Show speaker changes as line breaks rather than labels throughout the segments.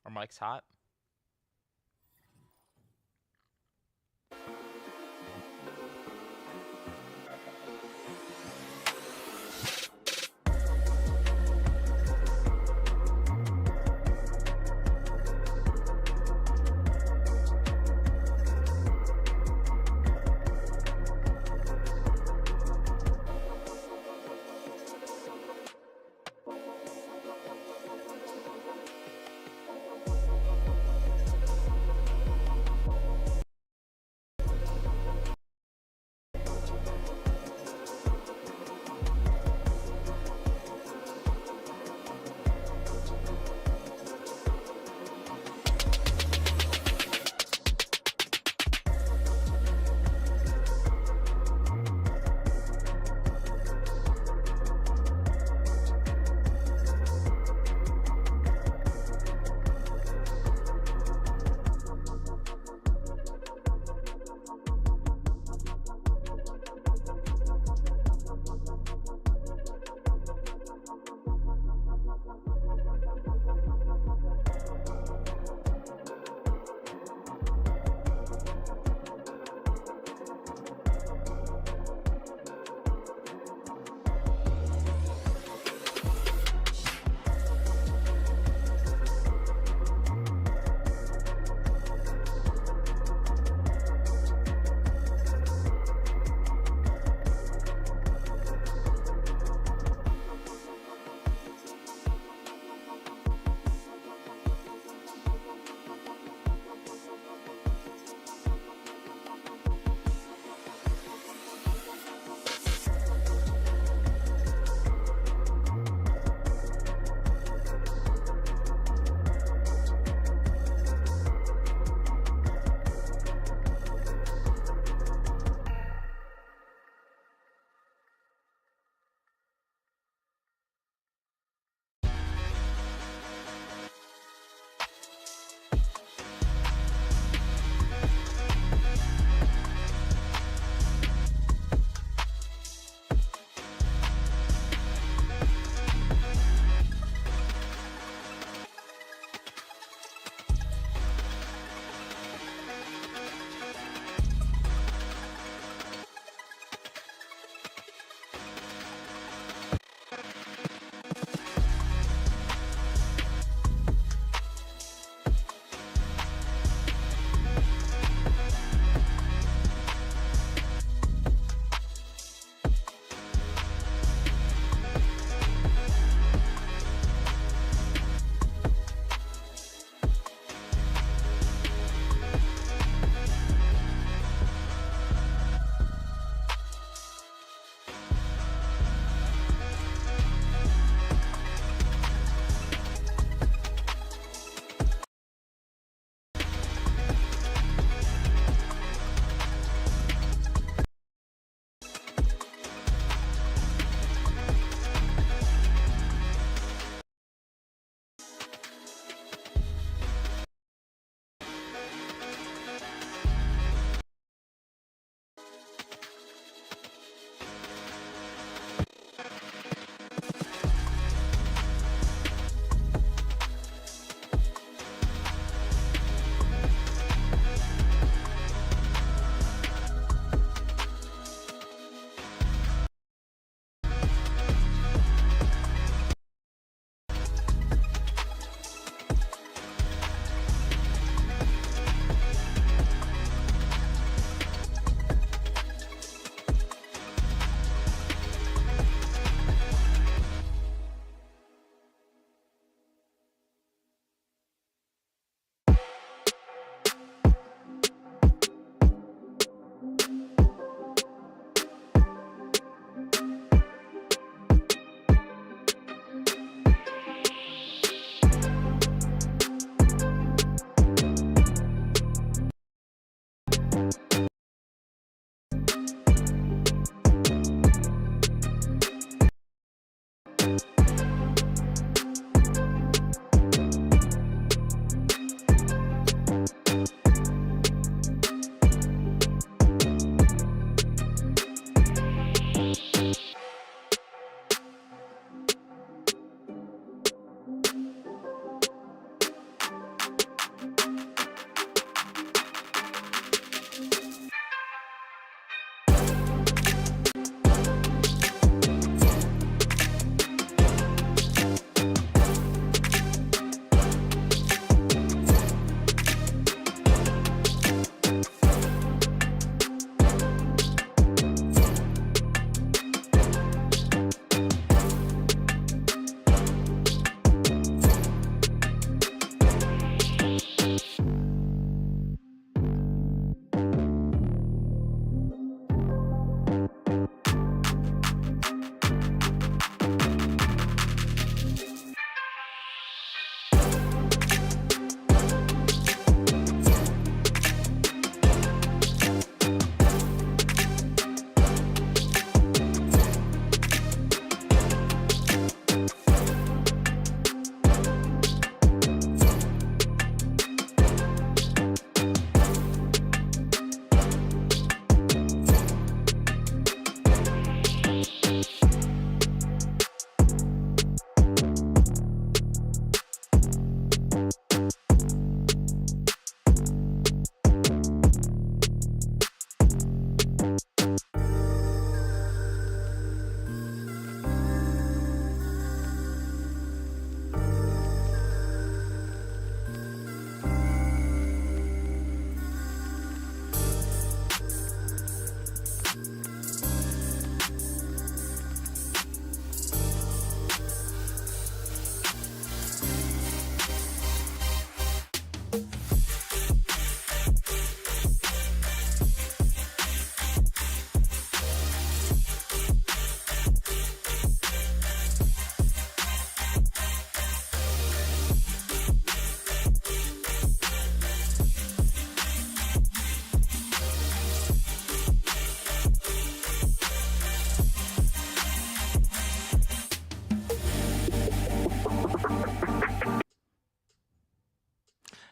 Our mic's hot.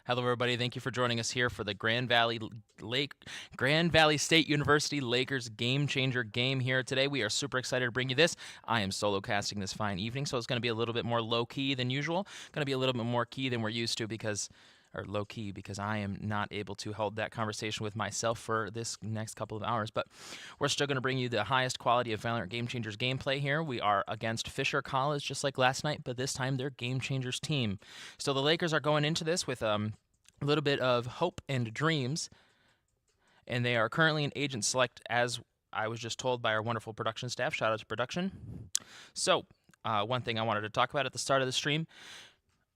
Hello, everybody. Thank you for joining us here for the Grand Valley State University Lakers Game Changer game here today. We are super excited to bring you this. I am solo casting this fine evening, so it's going to be a little bit more low key than usual. Going to be a little bit more key than we're used to or low key because I am not able to hold that conversation with myself for this next couple of hours. But we're still going to bring you the highest quality of Valorant Game Changers gameplay here. We are against Fisher College just like last night, but this time they're Game Changers team. So the Lakers are going into this with a little bit of hope and dreams, and they are currently in agent select, as I was just told by our wonderful production staff. Shout out to production. So one thing I wanted to talk about at the start of the stream,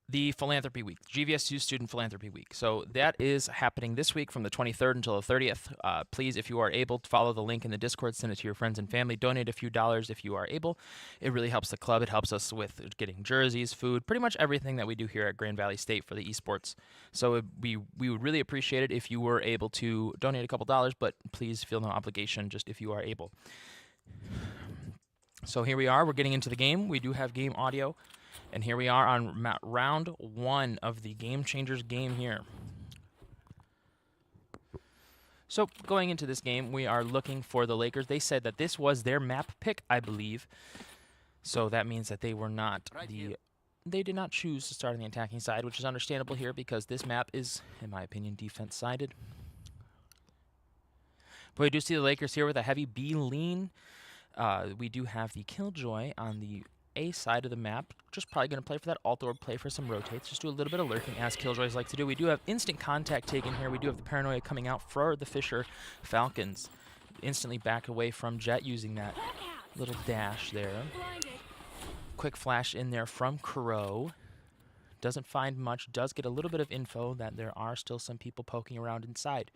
the Philanthropy Week, GVSU Student Philanthropy Week. So that is happening this week from the 23rd until the 30th. Please, if you are able, to follow the link in the Discord, send it to your friends and family, donate a few dollars if you are able. It really helps the club. It helps us with getting jerseys, food, pretty much everything that we do here at Grand Valley State for the esports. So we would really appreciate it if you were able to donate a couple dollars, but please feel no obligation just if you are able. So here we are. We're getting into the game. We do have game audio. And here we are on round one of the Game Changers game here. So going into this game, we are looking for the Lakers. They said that this was their map pick, I believe. So that means that they were not they did not choose to start on the attacking side, which is understandable here because this map is, in my opinion, defense-sided. But we do see the Lakers here with a heavy B lean. We do have the Killjoy on the A side of the map, just probably going to play for that alt or play for some rotates, just do a little bit of lurking as Killjoys like to do. We do have instant contact taken here. We do have the Paranoia coming out for the Fisher Falcons. Instantly back away from Jet using that little dash there. Quick flash in there from Crow. Doesn't find much, does get a little bit of info that there are still some people poking around inside.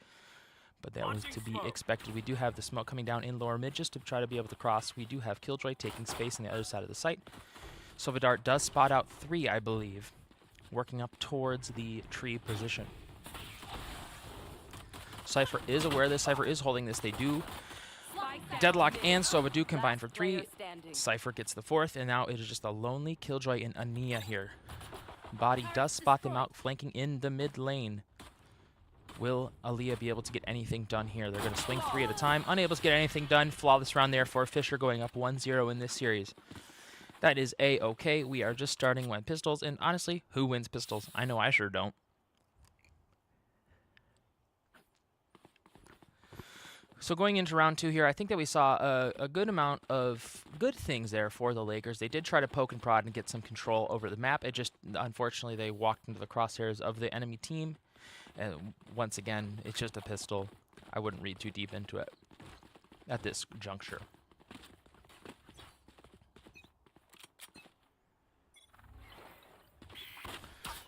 But that was to be expected. We do have the smoke coming down in lower mid just to try to be able to cross. We do have Killjoy taking space on the other side of the site. Silverdart does spot out 3, I believe, working up towards the tree position. Cypher is aware of this. Cypher is holding this. They do. Deadlock and Sova do combine for 3. Cypher gets the 4th, and now it is just a lonely Killjoy and Ania here. Body does spot them out, flanking in the mid lane. Will Aaliyah be able to get anything done here? They're going to swing 3 at a time. Unable to get anything done. Flawless round there for Fisher, going up 1-0 in this series. That is A-okay. We are just starting with pistols. And honestly, who wins pistols? I know I sure don't. So going into round 2 here, I think that we saw a good amount of good things there for the Lakers. They did try to poke and prod and get some control over the map. It just, unfortunately, they walked into the crosshairs of the enemy team. And once again, it's just a pistol. I wouldn't read too deep into it at this juncture.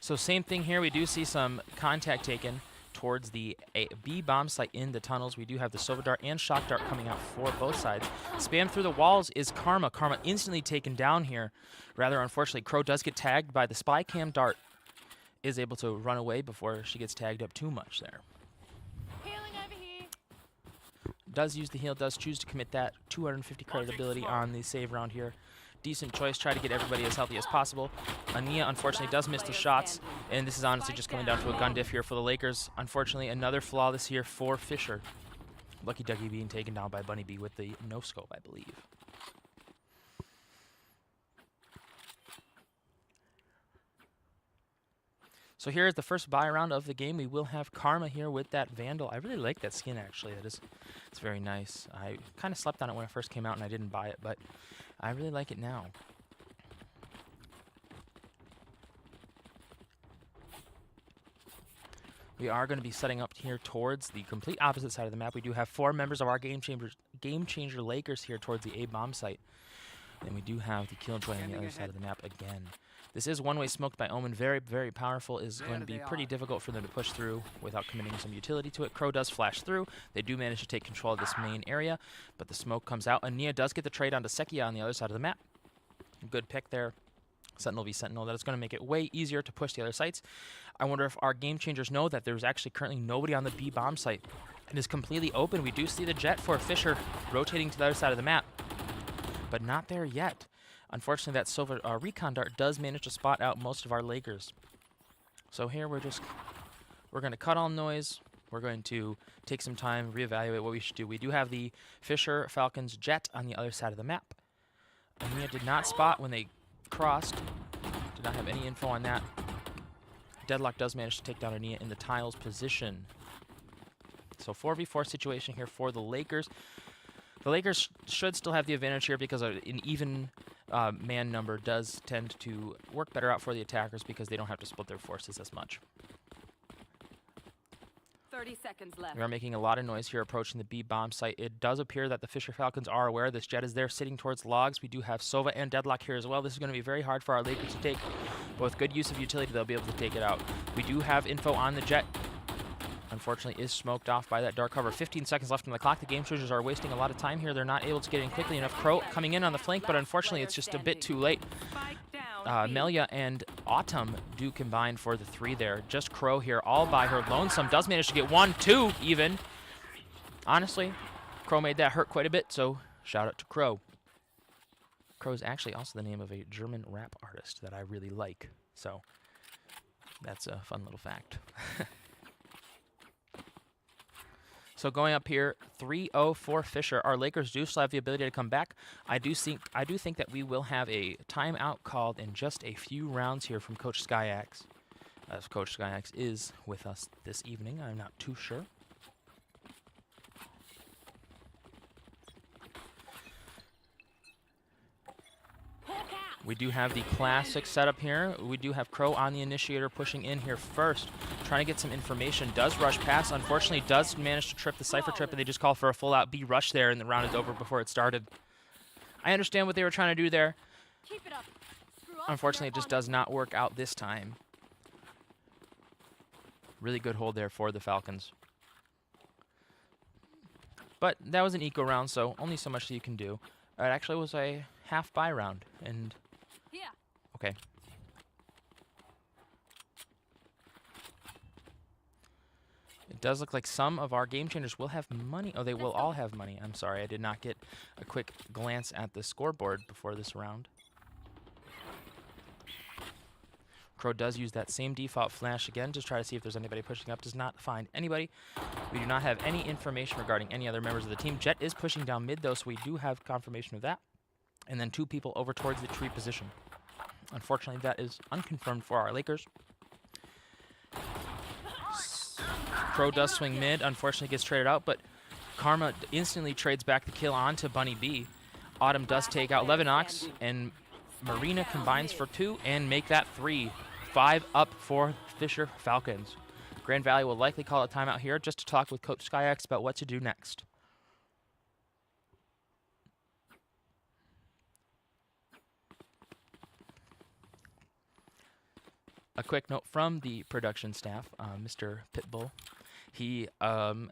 So same thing here. We do see some contact taken towards the B bomb site in the tunnels. We do have the Silver Dart and Shock Dart coming out for both sides. Spam through the walls is Karma. Karma instantly taken down here. Rather unfortunately, Crow does get tagged by the Spy Cam Dart. Is able to run away before she gets tagged up too much there.
Healing over here.
Does use the heal, does choose to commit that 250 credit ability on the save round here. Decent choice, try to get everybody as healthy as possible. Ania unfortunately does miss the shots, and this is honestly just coming down to a gun diff here for the Lakers. Unfortunately, another flawless here for Fisher. Lucky Ducky being taken down by Bunny Bee with the no scope, I believe. So here is the first buy round of the game. We will have Karma here with that Vandal. I really like that skin, actually. It's very nice. I kind of slept on it when it first came out, and I didn't buy it, but I really like it now. We are going to be setting up here towards the complete opposite side of the map. We do have 4 members of our Game Changer Lakers here towards the A bomb site. And we do have the Killjoy on the other side of the map again. This is one-way smoked by Omen. Very, very powerful. Is going to be pretty difficult for them to push through without committing some utility to it. Crow does flash through. They do manage to take control of this main area, but the smoke comes out. Ania does get the trade onto Sekia on the other side of the map. Good pick there. Sentinel v Sentinel. That is going to make it way easier to push the other sites. I wonder if our Game Changers know that there's actually currently nobody on the B bomb site. It is completely open. We do see the Jet for Fisher rotating to the other side of the map, but not there yet. Unfortunately, that Silver Recon Dart does manage to spot out most of our Lakers. So here we're just we're going to cut all noise. We're going to take some time, reevaluate what we should do. We do have the Fisher Falcons jet on the other side of the map. Ania did not spot when they crossed. Did not have any info on that. Deadlock does manage to take down Ania in the tiles position. So 4v4 situation here for the Lakers. The Lakers should still have the advantage here because an even man number does tend to work better out for the attackers because they don't have to split their forces as much.
30 seconds left.
We are making a lot of noise here approaching the B bomb site. It does appear that the Fisher Falcons are aware this jet is there sitting towards logs. We do have Sova and Deadlock here as well. This is going to be very hard for our Lakers to take, but with good use of utility, they'll be able to take it out. We do have info on the jet. Unfortunately, is smoked off by that dark cover. 15 seconds left on the clock. The Game Changers are wasting a lot of time here. They're not able to get in quickly enough. Crow coming in on the flank, but unfortunately, it's just a bit too late. Melia and Autumn do combine for the 3 there. Just Crow here all by her lonesome. Does manage to get 1, 2 even. Honestly, Crow made that hurt quite a bit, so shout out to Crow. Crow is actually also the name of a German rap artist that I really like. So that's a fun little fact. So going up here, 3-0 for Fisher. Our Lakers do still have the ability to come back. I do think that we will have a timeout called in just a few rounds here from Coach Skyax. As Coach Skyax is with us this evening, I'm not too sure. We do have the classic setup here. We do have Crow on the initiator pushing in here first, trying to get some information. Does rush past. Unfortunately, does manage to trip the Cypher trip, and they just call for a full-out B rush there, and the round is over before it started. I understand what they were trying to do there.
Keep it up.
Unfortunately, it just does not work out this time. Really good hold there for the Falcons. But that was an eco round, so only so much that you can do. It actually was a half buy round, and
Yeah.
okay. It does look like some of our Game Changers will have money. Oh, they will all have money. I'm sorry, I did not get a quick glance at the scoreboard before this round. Crow does use that same default flash again to try to see if there's anybody pushing up. Does not find anybody. We do not have any information regarding any other members of the team. Jet is pushing down mid, though, so we do have confirmation of that. And then 2 people over towards the tree position. Unfortunately, that is unconfirmed for our Lakers. Crow does swing mid. Unfortunately, gets traded out, but Karma instantly trades back the kill onto Bunny B. Autumn does take out Levinox, and Marina combines for 2 and make that 3. 5 up for Fisher Falcons. Grand Valley will likely call a timeout here just to talk with Coach Skyax about what to do next. A quick note from the production staff, Mr. Pitbull. He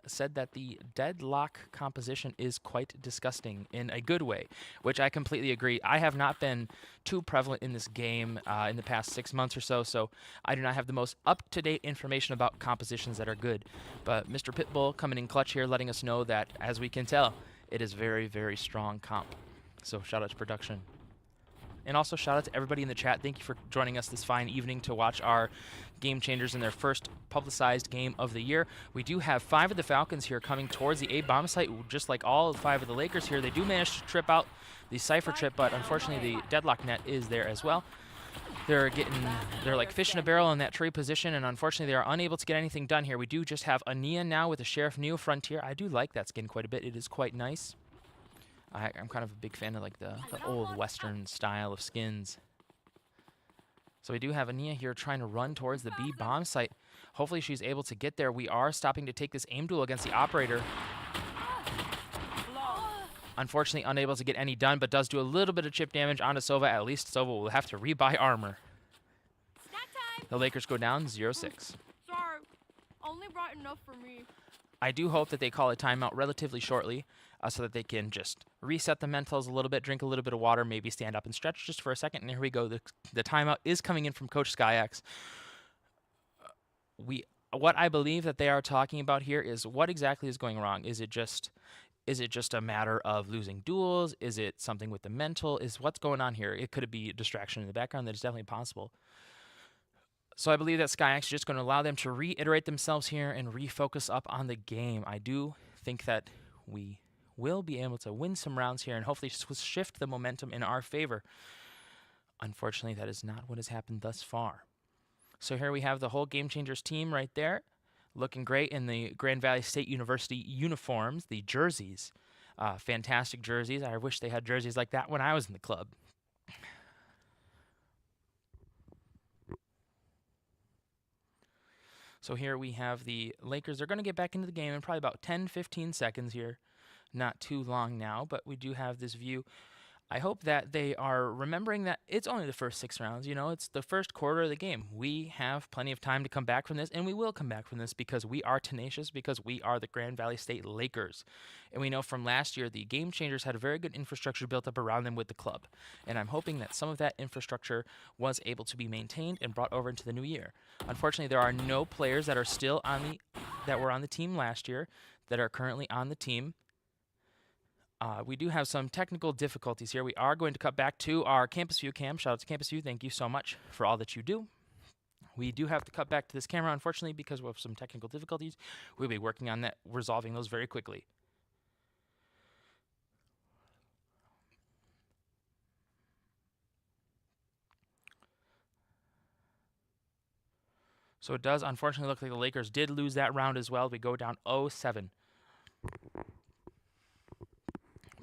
said that the deadlock composition is quite disgusting in a good way, which I completely agree. I have not been too prevalent in this game in the past 6 months or so, so I do not have the most up-to-date information about compositions that are good. But Mr. Pitbull coming in clutch here, letting us know that, as we can tell, it is very, very strong comp. So shout out to production. And also shout out to everybody in the chat. Thank you for joining us this fine evening to watch our Game Changers in their first publicized game of the year. We do have 5 of the Falcons here coming towards the A bomb site, just like all 5 of the Lakers here. They do manage to trip out the Cypher trip, but unfortunately the deadlock net is there as well. They're like fish in a barrel in that tree position, and unfortunately they are unable to get anything done here. We do just have Ania now with the Sheriff Neo Frontier. I do like that skin quite a bit. It is quite nice. I'm kind of a big fan of like the old Western style of skins. So we do have Ania here trying to run towards the B bomb site. Hopefully she's able to get there. We are stopping to take this aim duel against the operator. Unfortunately unable to get any done, but does do a little bit of chip damage onto Sova. At least Sova will have to rebuy armor. The Lakers go down 0-6.
Sorry. Only brought enough for me.
I do hope that they call a timeout relatively shortly so that they can just reset the mentals a little bit, drink a little bit of water, maybe stand up and stretch just for a second. And here we go. The timeout is coming in from Coach Skyax. What I believe that they are talking about here is what exactly is going wrong. Is it just a matter of losing duels? Is it something with the mental? What's going on here? It could be a distraction in the background. That is definitely possible. So I believe that SkyX is just going to allow them to reiterate themselves here and refocus up on the game. I do think that we will be able to win some rounds here and hopefully shift the momentum in our favor. Unfortunately, that is not what has happened thus far. So here we have the whole Game Changers team right there, looking great in the Grand Valley State University uniforms, the jerseys. Fantastic jerseys. I wish they had jerseys like that when I was in the club. So here we have the Lakers. They're going to get back into the game in probably about 10-15 seconds here. Not too long now, but we do have this view. I hope that they are remembering that it's only the first 6 rounds. You know, it's the first quarter of the game. We have plenty of time to come back from this, and we will come back from this because we are tenacious, because we are the Grand Valley State Lakers. And we know from last year, the Game Changers had a very good infrastructure built up around them with the club. And I'm hoping that some of that infrastructure was able to be maintained and brought over into the new year. Unfortunately, there are no players that are still that were on the team last year that are currently on the team. We do have some technical difficulties here. We are going to cut back to our Campus View cam. Shout out to Campus View. Thank you so much for all that you do. We do have to cut back to this camera, unfortunately, because we have some technical difficulties. We'll be working on that, resolving those very quickly. So it does unfortunately look like the Lakers did lose that round as well. We go down 0-7.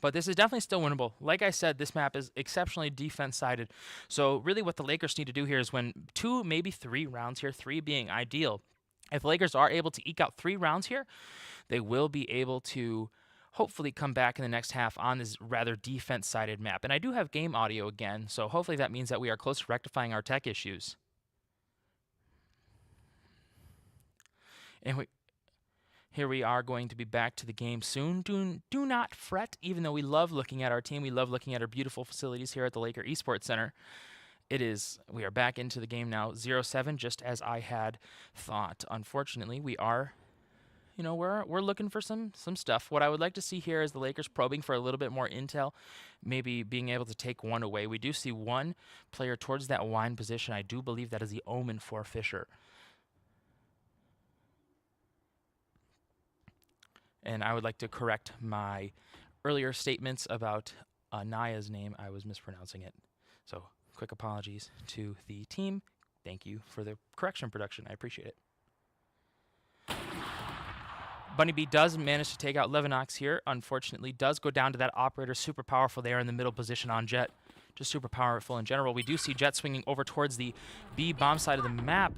But this is definitely still winnable. Like I said, this map is exceptionally defense-sided. So really what the Lakers need to do here is win 2, maybe 3 rounds here, 3 being ideal. If the Lakers are able to eke out 3 rounds here, they will be able to hopefully come back in the next half on this rather defense-sided map. And I do have game audio again, so hopefully that means that we are close to rectifying our tech issues. And here we are going to be back to the game soon. Do not fret, even though we love looking at our team. We love looking at our beautiful facilities here at the Laker Esports Center. We are back into the game now, 0-7, just as I had thought. Unfortunately, we are, we're looking for some stuff. What I would like to see here is the Lakers probing for a little bit more intel, maybe being able to take one away. We do see one player towards that wine position. I do believe that is the omen for Fisher. And I would like to correct my earlier statements about Naya's name. I was mispronouncing it. So quick apologies to the team. Thank you for the correction, production. I appreciate it. Bunny B does manage to take out Levinox here. Unfortunately, does go down to that operator. Super powerful there in the middle position on Jet. Just super powerful in general. We do see Jet swinging over towards the B bomb side of the map.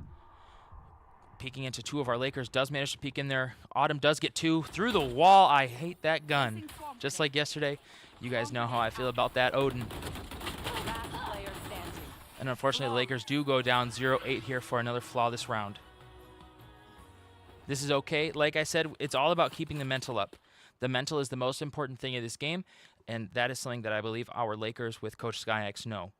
Peeking into 2 of our Lakers, does manage to peek in there. Autumn does get 2 through the wall. I hate that gun. Just like yesterday, you guys know how I feel about that Odin. And unfortunately, the Lakers do go down 0-8 here for another flawless round. This is okay. Like I said, it's all about keeping the mental up. The mental is the most important thing in this game, and that is something that I believe our Lakers with Coach SkyX know.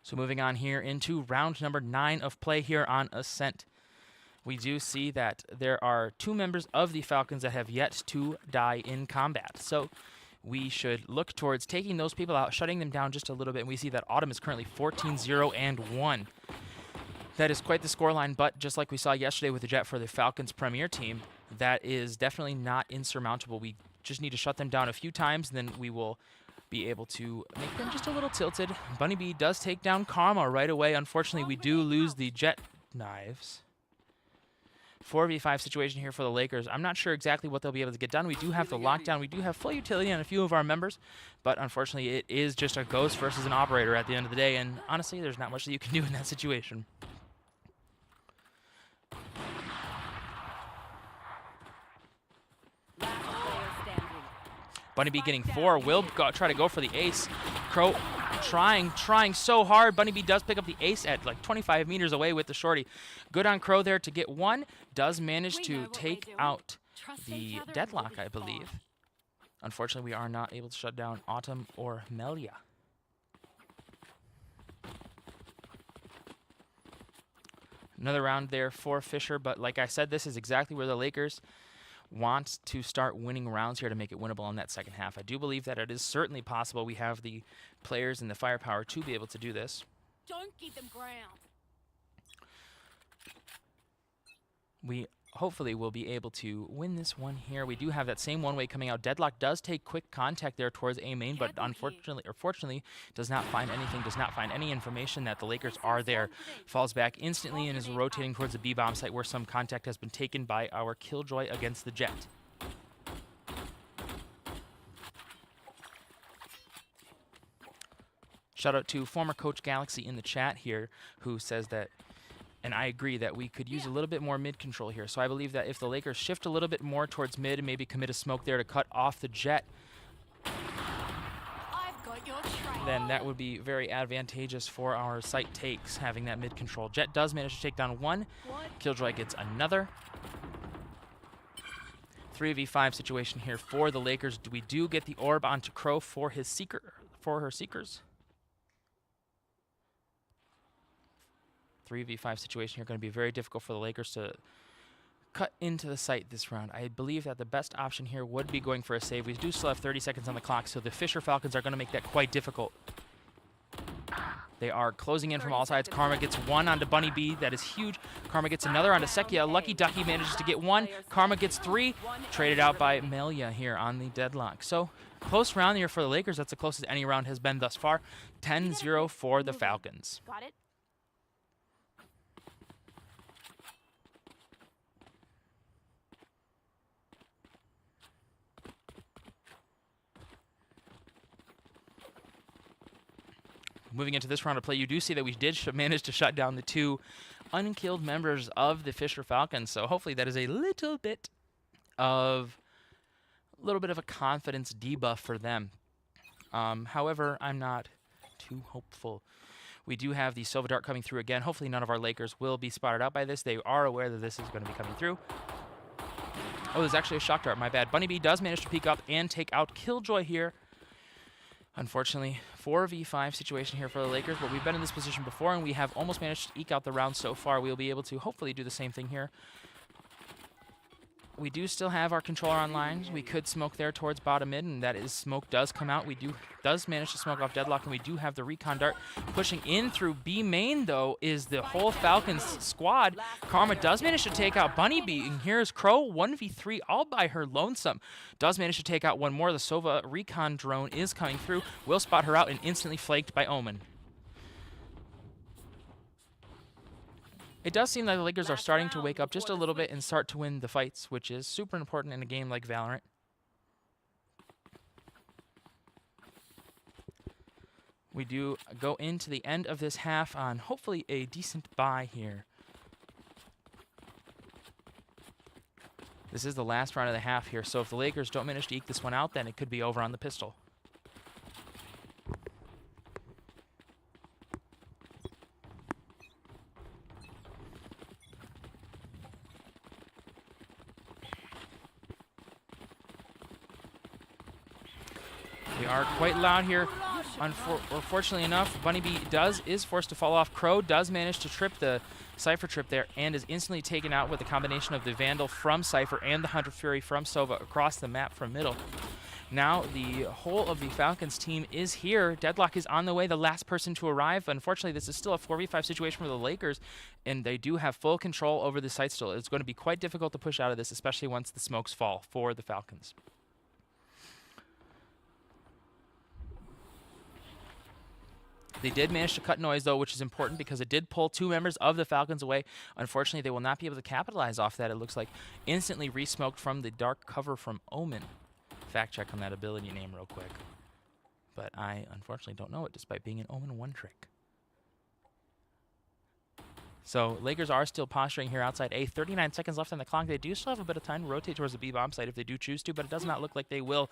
So moving on here into round number 9 of play here on Ascent. We do see that there are 2 members of the Falcons that have yet to die in combat. So we should look towards taking those people out, shutting them down just a little bit. And we see that Autumn is currently 14-0-1. That is quite the scoreline, but just like we saw yesterday with the Jet for the Falcons Premier team, that is definitely not insurmountable. We just need to shut them down a few times, and then we will be able to make them just a little tilted. Bunny B does take down Karma right away. Unfortunately, we do lose the Jet knives. 4v5 situation here for the Lakers. I'm not sure exactly what they'll be able to get done. We do have the lockdown. We do have full utility on a few of our members, but unfortunately, it is just a ghost versus an operator at the end of the day, and honestly, there's not much that you can do in that situation. Bunny B getting 4. Will try to go for the ace. Crow trying so hard. Bunny B does pick up the ace at like 25 meters away with the shorty. Good on Crow there to get 1. Does manage to take out the deadlock, I believe. Unfortunately, we are not able to shut down Autumn or Melia. Another round there for Fisher, but like I said, this is exactly where the Lakers want to start winning rounds here to make it winnable in that second half. I do believe that it is certainly possible. We have the players and the firepower to be able to do this.
Don't give them ground.
We hopefully will be able to win this one here. We do have that same one-way coming out. Deadlock does take quick contact there towards A main, but unfortunately, or fortunately, does not find anything, does not find any information that the Lakers are there. Falls back instantly and is rotating towards the B-bomb site where some contact has been taken by our Killjoy against the Jet. Shout out to former Coach Galaxy in the chat here who says that, and I agree that we could use a little bit more mid control here. So I believe that if the Lakers shift a little bit more towards mid and maybe commit a smoke there to cut off the Jet,
I've got your trail.
then that would be very advantageous for our site takes, having that mid control. Jet does manage to take down one. Killjoy gets another. 3v5 situation here for the Lakers. We do get the orb onto Crow for his her seekers. 3v5 situation here, going to be very difficult for the Lakers to cut into the site this round. I believe that the best option here would be going for a save. We do still have 30 seconds on the clock, so the Fisher Falcons are going to make that quite difficult. They are closing in from all sides. Karma gets one onto Bunny B. That is huge. Karma gets another onto Sekia. Lucky Ducky manages to get one. Karma gets three. Traded out by Melia here on the Deadlock. So close round here for the Lakers. That's the closest any round has been thus far. 10-0 for the Falcons.
Got it?
Moving into this round of play, you do see that we did manage to shut down the two unkilled members of the Fisher Falcons. So hopefully that is a little bit of a confidence debuff for them. However, I'm not too hopeful. We do have the Silver Dart coming through again. Hopefully none of our Lakers will be spotted out by this. They are aware that this is going to be coming through. Oh, there's actually a Shock Dart. My bad. Bunny B does manage to peek up and take out Killjoy here. Unfortunately, 4v5 situation here for the Lakers, but we've been in this position before, and we have almost managed to eke out the round so far. We'll be able to hopefully do the same thing here. We do still have our controller online. We could smoke there towards bottom mid, and that is smoke does come out. We does manage to smoke off Deadlock, and we do have the recon dart pushing in through B main, though, is the whole Falcons squad. Karma does manage to take out Bunny B, and here's Crow 1v3 all by her lonesome. Does manage to take out one more. The Sova recon drone is coming through. Will spot her out and instantly flanked by Omen. It does seem like the Lakers are starting to wake up just a little bit and start to win the fights, which is super important in a game like Valorant. We do go into the end of this half on hopefully a decent bye here. This is the last round of the half here, so if the Lakers don't manage to eke this one out, then it could be over on the pistol. We are quite loud here. Unfortunately enough, Bunny B is forced to fall off. Crow does manage to trip the Cypher trip there and is instantly taken out with a combination of the Vandal from Cypher and the Hunter Fury from Sova across the map from middle. Now the whole of the Falcons team is here. Deadlock is on the way, the last person to arrive. Unfortunately, this is still a 4v5 situation for the Lakers, and they do have full control over the site still. It's going to be quite difficult to push out of this, especially once the smokes fall for the Falcons. They did manage to cut noise, though, which is important because it did pull two members of the Falcons away. Unfortunately, they will not be able to capitalize off that. It looks like instantly re-smoked from the dark cover from Omen. Fact check on that ability name real quick. But I, unfortunately, don't know it, despite being an Omen one trick. So Lakers are still posturing here outside A. 39 seconds left on the clock. They do still have a bit of time to rotate towards the B-bomb site if they do choose to, but it does not look like they will.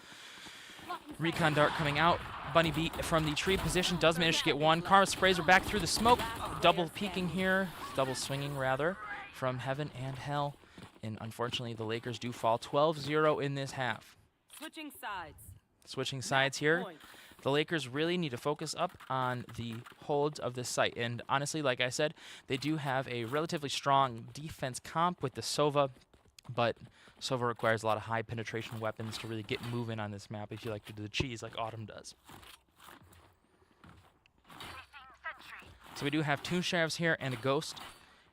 Recon dart coming out. Bunny B from the tree position does manage to get one. Karma sprays her back through the smoke. Double peeking here. Double swinging, rather, from heaven and hell. And unfortunately, the Lakers do fall 12-0 in this half.
Switching sides.
Switching sides here. The Lakers really need to focus up on the holds of this site. And honestly, like I said, they do have a relatively strong defense comp with the Sova. But Sova requires a lot of high penetration weapons to really get moving on this map if you like to do the cheese like Autumn does. So we do have 2 sheriffs here and a ghost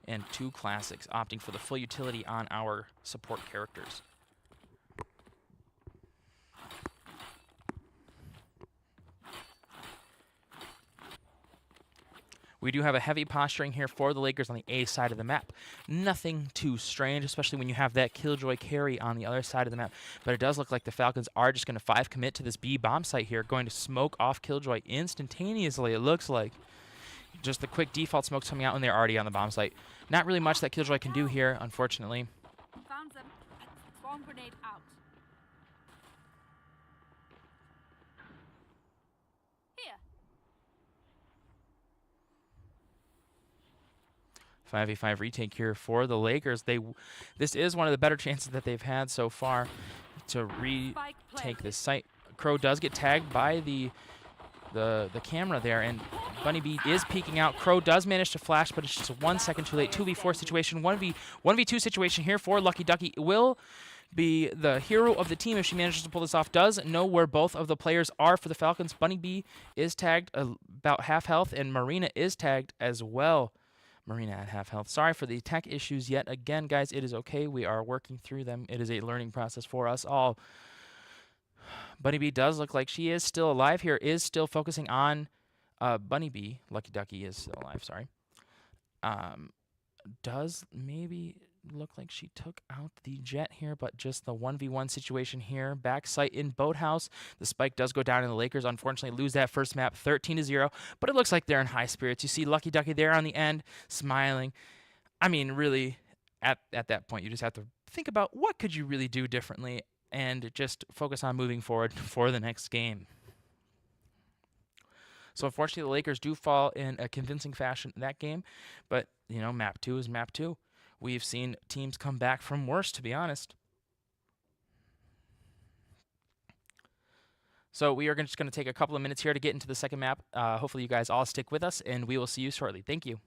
and 2 classics, opting for the full utility on our support characters. We do have a heavy posturing here for the Lakers on the A side of the map. Nothing too strange, especially when you have that Killjoy carry on the other side of the map. But it does look like the Falcons are just going to 5 commit to this B bomb site here, going to smoke off Killjoy instantaneously, it looks like. Just the quick default smokes coming out when they're already on the bomb site. Not really much that Killjoy can do here, unfortunately.
Found them. Bomb grenade out. Here.
5v5 retake here for the Lakers. This is one of the better chances that they've had so far to retake this site. Crow does get tagged by the camera there, and Bunny Bee is peeking out. Crow does manage to flash, but it's just 1 second too late. 2v4 situation, 1v2 situation here for Lucky Ducky. Will be the hero of the team if she manages to pull this off. Does know where both of the players are for the Falcons. Bunny Bee is tagged about half health, and Marina is tagged as well. Marina at half health. Sorry for the tech issues yet again, guys. It is okay. We are working through them. It is a learning process for us all. Bunny Bee does look like she is still alive here, is still focusing on Bunny Bee. Lucky Ducky is still alive, sorry. Does maybe look like she took out the jet here, but just the 1v1 situation here. Back site in Boathouse. The spike does go down, and the Lakers unfortunately lose that first map 13-0, but it looks like they're in high spirits. You see Lucky Ducky there on the end, smiling. I mean, really, at that point, you just have to think about what could you really do differently and just focus on moving forward for the next game. So unfortunately, the Lakers do fall in a convincing fashion in that game, but, you know, map 2 is map 2. We've seen teams come back from worse, to be honest. So we are just going to take a couple of minutes here to get into the second map. Hopefully you guys all stick with us, and we will see you shortly. Thank you.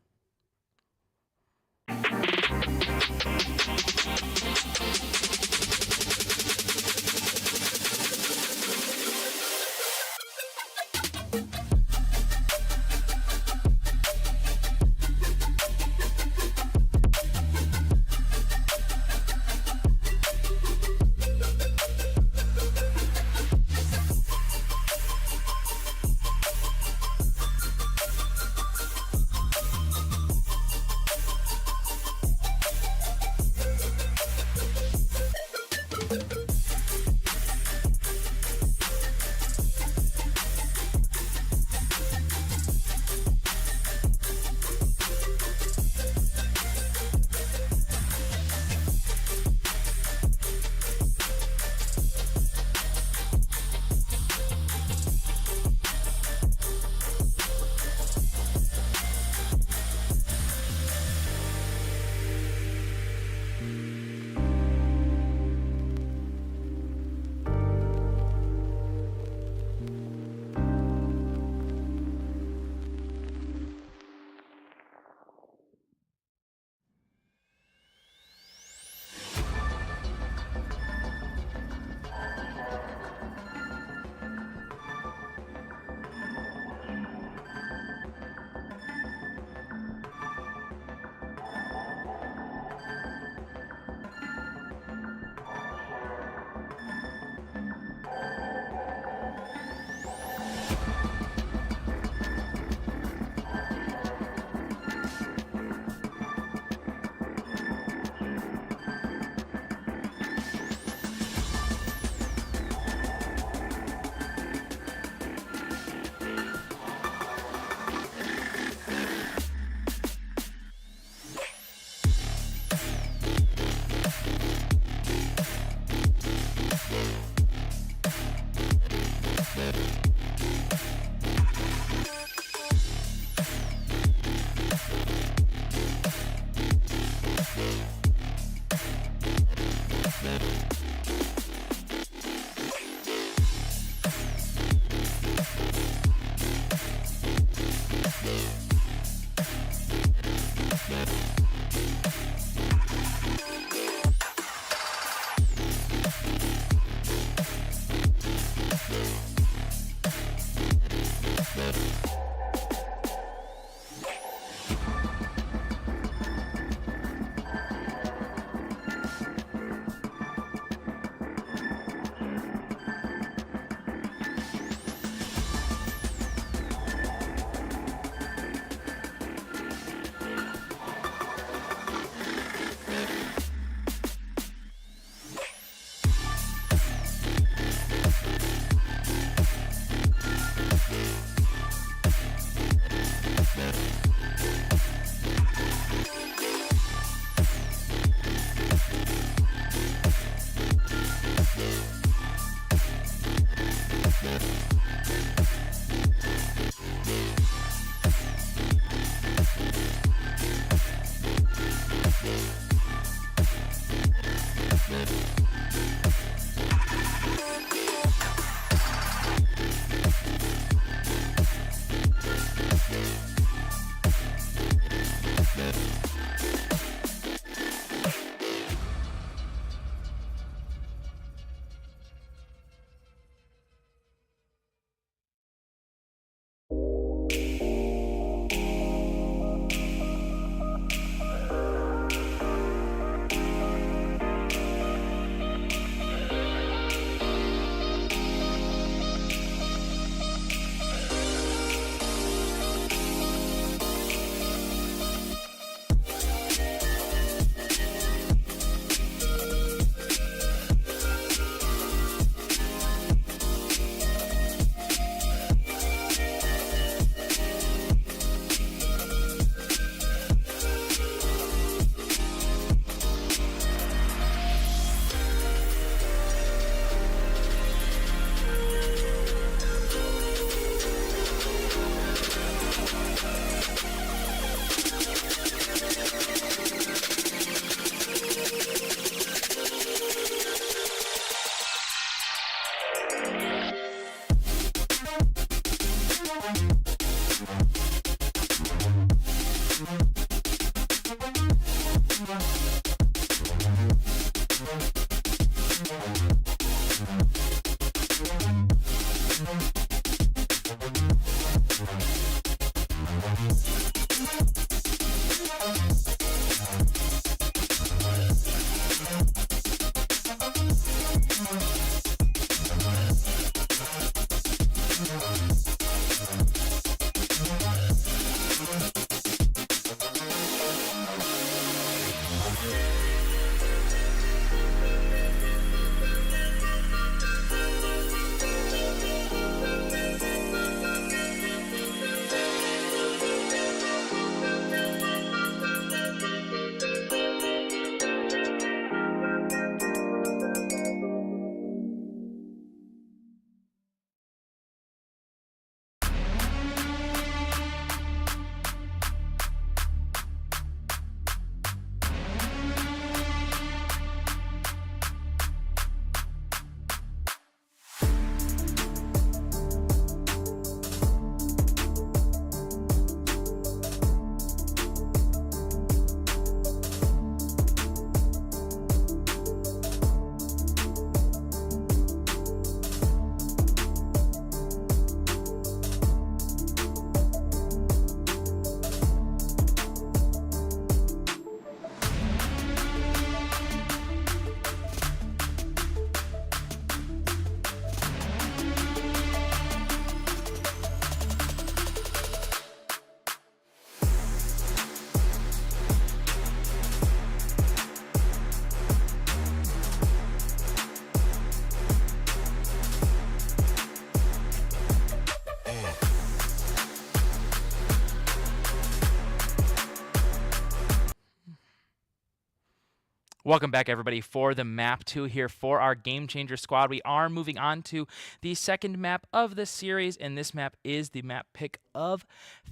Welcome back, everybody, for the map 2 here for our Game Changer squad. We are moving on to the second map of the series, and this map is the map pick of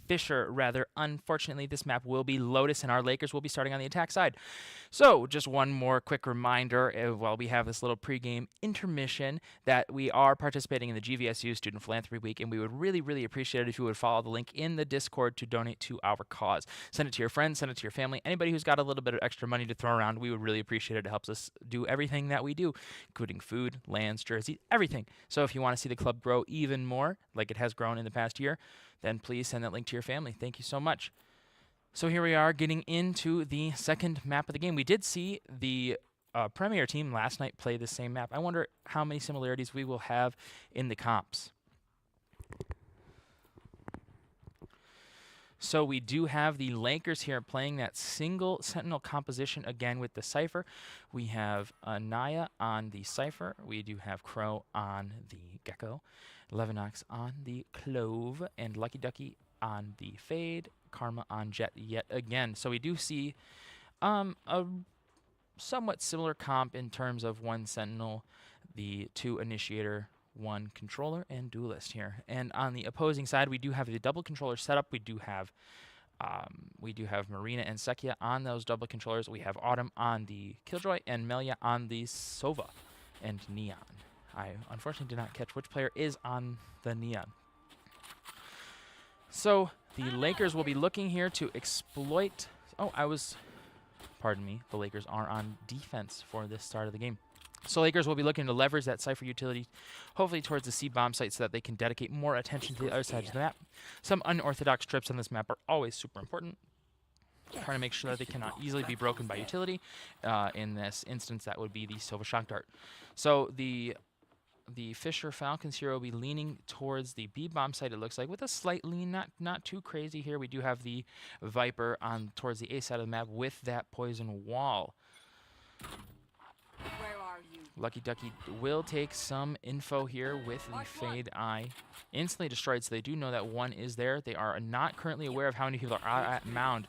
Fisher. Rather, unfortunately, this map will be Lotus, and our Lakers will be starting on the attack side. So, just one more quick reminder while we have this little pregame intermission that we are participating in the GVSU Student Philanthropy Week, and we would really, really appreciate it if you would follow the link in the Discord to donate to our cause. Send it to your friends, send it to your family, anybody who's got a little bit of extra money to throw around. We would really appreciate it. It helps us do everything that we do, including food, lands, jerseys, everything. So if you want to see the club grow even more, like it has grown in the past year, then please send that link to your family. Thank you so much. So here we are getting into the second map of the game. We did see the Premier team last night play the same map. I wonder how many similarities we will have in the comps. So we do have the Lakers here playing that single Sentinel composition again with the Cypher. We have Anaya on the Cypher. We do have Crow on the Gecko. Levinox on the Clove. And Lucky Ducky on the Fade. Karma on Jet yet again. So we do see a somewhat similar comp in terms of one Sentinel, the 2 Initiator, 1 Controller, and Duelist here. And on the opposing side, we do have the double controller setup. We do have Marina and Sekia on those double controllers. We have Autumn on the Killjoy and Melia on the Sova and Neon. I unfortunately did not catch which player is on the Neon. So the Lakers will be looking here to exploit. Pardon me. The Lakers are on defense for this start of the game. So Lakers will be looking to leverage that Cypher utility, hopefully towards the C-bomb site so that they can dedicate more attention to the other side of the map. Some unorthodox trips on this map are always super important. Trying to make sure that they cannot easily be broken by utility. In this instance, that would be the Silva Shock Dart. So the Fisher Falcons here will be leaning towards the B-bomb site, it looks like, with a slight lean, not too crazy here. We do have the Viper on towards the A side of the map with that poison wall. Lucky Ducky will take some info here with the Fade Eye. Instantly destroyed, so they do know that 1 is there. They are not currently aware of how many people are at Mound.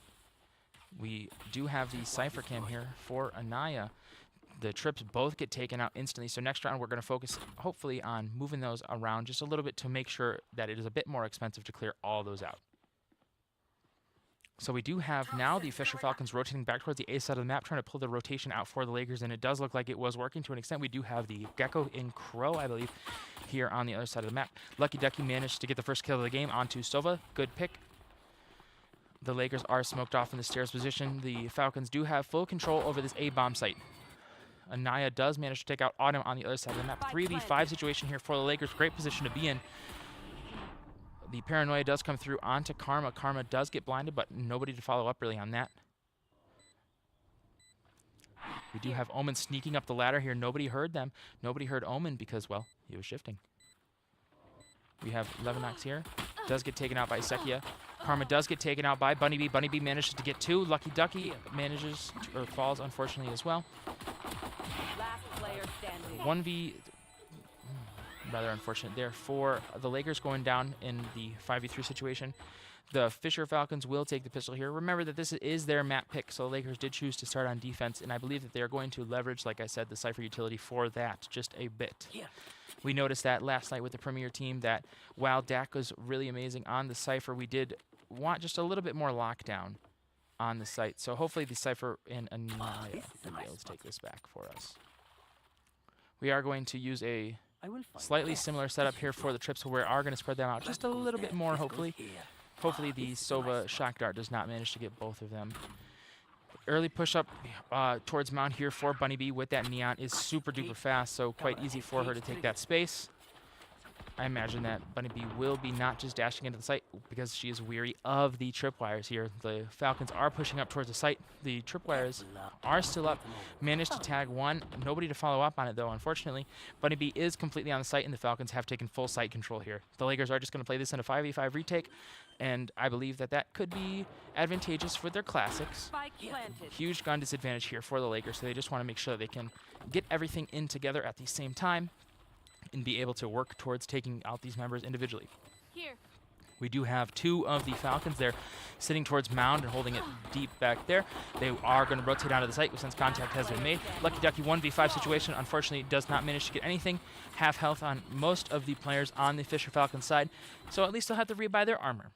We do have the Cypher Cam here for Anaya. The trips both get taken out instantly, so next round we're going to focus hopefully on moving those around just a little bit to make sure that it is a bit more expensive to clear all those out. So we do have now the Fisher Falcons rotating back towards the A side of the map, trying to pull the rotation out for the Lakers, and it does look like it was working to an extent. We do have the Gecko in Crow, I believe, here on the other side of the map. Lucky Ducky managed to get the first kill of the game onto Sova. Good pick. The Lakers are smoked off in the stairs position. The Falcons do have full control over this A-bomb site. Anaya does manage to take out Autumn on the other side of the map. 3v5 situation here for the Lakers. Great position to be in. The Paranoia does come through onto Karma. Karma does get blinded, but nobody to follow up really on that. We do have Omen sneaking up the ladder here. Nobody heard them. Nobody heard Omen because, well, he was shifting. We have Levinox here. Does get taken out by Sekia. Karma does get taken out by Bunny Bee. Bunny Bee manages to get 2. Lucky Ducky manages, or falls, unfortunately, as well. 1v... rather unfortunate there for the Lakers going down in the 5v3 situation. The Fisher Falcons will take the pistol here. Remember that this is their map pick, so the Lakers did choose to start on defense, and I believe that they are going to leverage, like I said, the Cypher utility for that just a bit. Yeah. We noticed that last night with the Premier team that while Dak was really amazing on the Cypher, we did want just a little bit more lockdown on the site. So hopefully the Cypher and Anaya will be able to take this back for us. We are going to use a slightly similar setup here for the trips, so we are going to spread them out just a little bit more, hopefully. Hopefully the Sova Shock Dart does not manage to get both of them. Early push-up towards Mount here for Bunny Bee with that Neon is super duper fast, so quite easy for her to take that space. I imagine that Bunny Bee will be not just dashing into the site because she is weary of the tripwires here. The Falcons are pushing up towards the site. The tripwires are still up. Managed to tag 1. Nobody to follow up on it, though, unfortunately. Bunny Bee is completely on the site, and the Falcons have taken full site control here. The Lakers are just going to play this in a 5v5 retake, and I believe that that could be advantageous for their classics. Huge gun disadvantage here for the Lakers, so they just want to make sure that they can get everything in together at the same time and be able to work towards taking out these members individually.
Here.
We do have two of the Falcons there sitting towards mound and holding it deep back there. They are going to rotate onto the site since contact has been made. Lucky Ducky 1v5 situation, unfortunately, does not manage to get anything. Half health on most of the players on the Fisher Falcons side, so at least they'll have to rebuy their armor.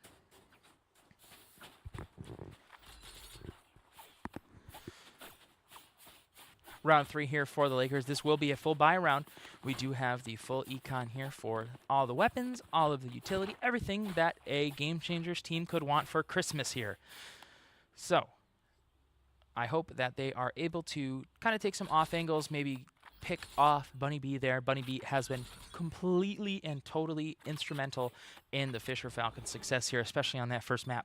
Round 3 here for the Lakers. This will be a full buy round. We do have the full econ here for all the weapons, all of the utility, everything that a Game Changers team could want for Christmas here. So, I hope that they are able to kind of take some off angles, maybe pick off Bunny B there. Bunny B has been completely and totally instrumental in the Fisher Falcons' success here, especially on that first map.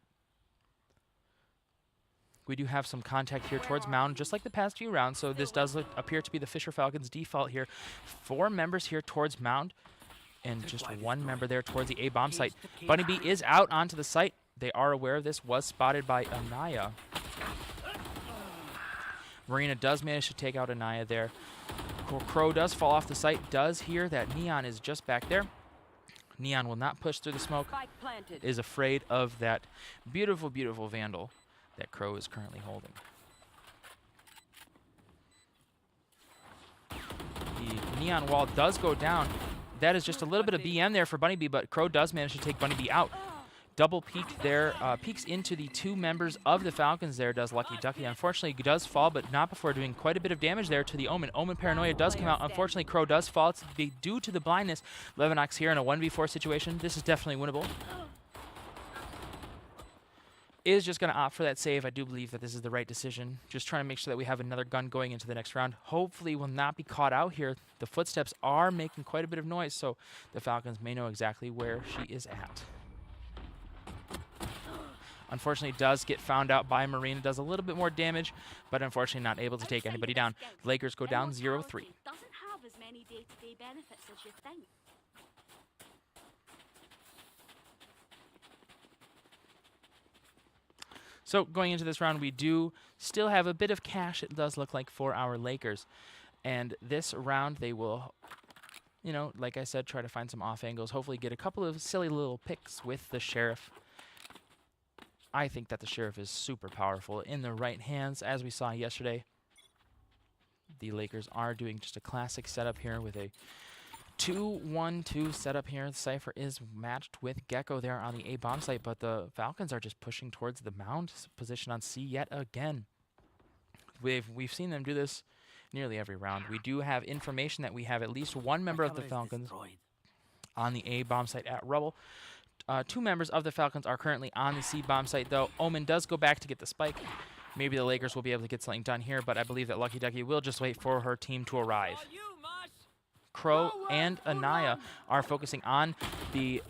We do have some contact here towards mound, just like the past few rounds, so this does appear to be the Fisher Falcons' default here. 4 members here towards mound, and just 1 member there towards the A-bomb site. Bunny B is out onto the site. They are aware of this, was spotted by Anaya. Marina does manage to take out Anaya there. Crow does fall off the site, does hear that Neon is just back there. Neon will not push through the smoke, is afraid of that beautiful, beautiful Vandal that Crow is currently holding. The Neon wall does go down. That is just a little bit of BM there for Bunny B, but Crow does manage to take Bunny B out. Double peek there, peeks into the 2 members of the Falcons there, does Lucky Ducky. Unfortunately, does fall, but not before doing quite a bit of damage there to the Omen. Omen Paranoia does come out. Unfortunately, Crow does fall. It's due to the blindness. Levinox here in a 1v4 situation. This is definitely winnable. Is just going to opt for that save. I do believe that this is the right decision. Just trying to make sure that we have another gun going into the next round. Hopefully will not be caught out here. The footsteps are making quite a bit of noise, so the Falcons may know exactly where she is at. Unfortunately, does get found out by Marina. Does a little bit more damage, but unfortunately not able to take anybody down. Lakers go down 0-3.
Doesn't have as many day-to-day benefits as you think.
So going into this round, we do still have a bit of cash, it does look like, for our Lakers. And this round, they will, you know, like I said, try to find some off angles, hopefully get a couple of silly little picks with the Sheriff. I think that the Sheriff is super powerful in the right hands, as we saw yesterday. The Lakers are doing just a classic setup here with a 2-1-2 setup here. The Cypher is matched with Gecko there on the A-bomb site, but the Falcons are just pushing towards the mound position on C yet again. We've seen them do this nearly every round. We do have information that we have at least 1 member of the Falcons on the A-bomb site at Rubble. 2 members of the Falcons are currently on the C-bomb site, though. Omen does go back to get the spike. Maybe the Lakers will be able to get something done here, but I believe that Lucky Ducky will just wait for her team to arrive. Crow and Anaya are focusing on the